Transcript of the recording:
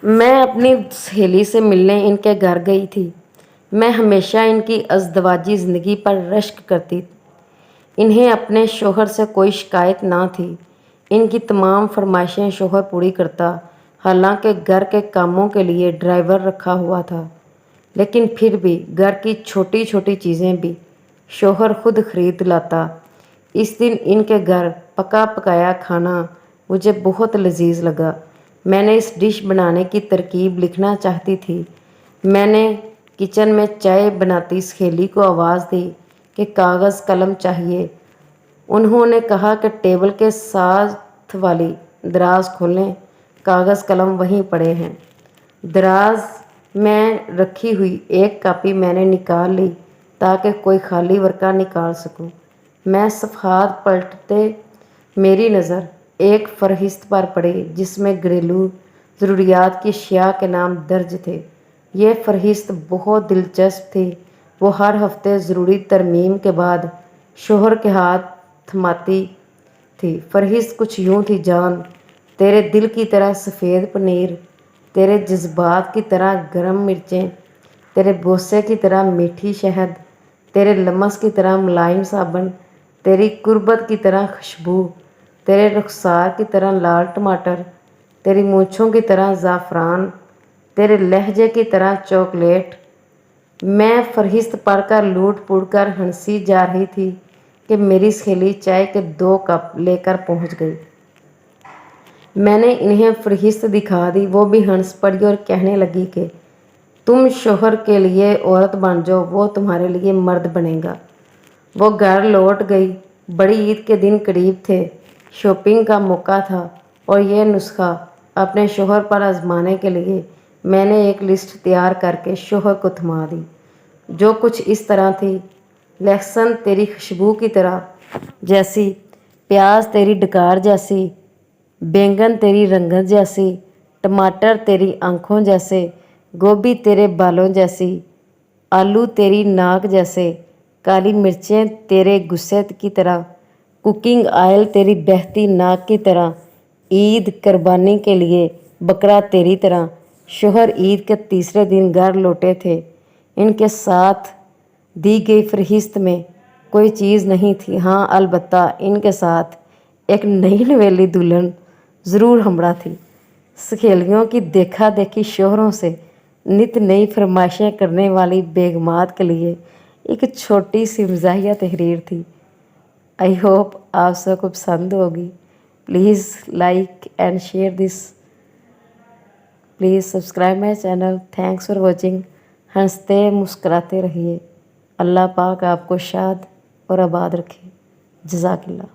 मैं अपनी सहेली से मिलने इनके घर गई थी। मैं हमेशा इनकी अज़दवाजी ज़िंदगी पर रश्क करती। इन्हें अपने शोहर से कोई शिकायत ना थी। इनकी तमाम फरमाइशें शोहर पूरी करता, हालांकि घर के कामों के लिए ड्राइवर रखा हुआ था। लेकिन फिर भी घर की छोटी छोटी चीज़ें भी शोहर खुद खरीद लाता। इस दिन इनके घर पका पकाया खाना मुझे बहुत लजीज लगा। मैंने इस डिश बनाने की तरकीब लिखना चाहती थी। मैंने किचन में चाय बनाती सहेली को आवाज़ दी कि कागज़ कलम चाहिए। उन्होंने कहा कि टेबल के साथ वाली दराज खोलें, कागज़ कलम वहीं पड़े हैं। दराज में रखी हुई एक कापी मैंने निकाल ली ताकि कोई खाली वर्का निकाल सकूं। मैं सफ़हात पलटते मेरी नज़र एक फ़हरिस्त पर पड़ी जिसमें घरेलू ज़रूरियात की अशिया के नाम दर्ज थे। यह फ़हरिस्त बहुत दिलचस्प थी। वो हर हफ्ते ज़रूरी तरमीम के बाद शोहर के हाथ थमाती थी। फ़हरिस्त कुछ यूँ थी, जान, तेरे दिल की तरह सफ़ेद पनीर, तेरे जज्बात की तरह गर्म मिर्चें, तेरे बोसे की तरह मीठी शहद, तेरे लमस की तरह मुलायम साबन, तेरी कुर्बत की तरह खुशबू, तेरे रुखसार की तरह लाल टमाटर, तेरी मूँछों की तरह ज़ाफ़रान, तेरे लहजे की तरह चॉकलेट। मैं फ़हरिस्त पढ़कर लूट पुट कर हंसी जा रही थी कि मेरी सहेली चाय के 2 कप लेकर पहुंच गई। मैंने इन्हें फ़हरिस्त दिखा दी। वो भी हंस पड़ी और कहने लगी कि तुम शोहर के लिए औरत बन जाओ, वो तुम्हारे लिए मर्द बनेगा। वो घर लौट गई। बड़ी ईद के दिन करीब थे, शॉपिंग का मौका था और यह नुस्खा अपने शोहर पर आजमाने के लिए मैंने एक लिस्ट तैयार करके शोहर को थमा दी, जो कुछ इस तरह थी। लहसुन तेरी खुशबू की तरह जैसी, प्याज तेरी डकार जैसी, बैंगन तेरी रंगत जैसी, टमाटर तेरी आँखों जैसे, गोभी तेरे बालों जैसी, आलू तेरी नाक जैसे, काली मिर्चें तेरे गुस्से की तरह, कुकिंग ऑयल तेरी बहती नाक की तरह, ईद कुर्बानी के लिए बकरा तेरी तरह। शोहर ईद के तीसरे दिन घर लौटे थे। इनके साथ दी गई फ़हरिस्त में कोई चीज़ नहीं थी। हाँ, अलबत्ता इनके साथ एक नई नवेली दुल्हन ज़रूर हमरा थी। सहेलियों की देखा देखी शोहरों से नित नई फरमाइशें करने वाली बेगमात के लिए एक छोटी सी मज़ाहिया तहरीर थी। आई होप आप सबको पसंद होगी। Please like and share this. Please subscribe my channel. Thanks for watching. हंसते मुस्कुराते रहिए। अल्लाह पाक आपको शाद और आबाद रखे। जज़ाकल्लाह।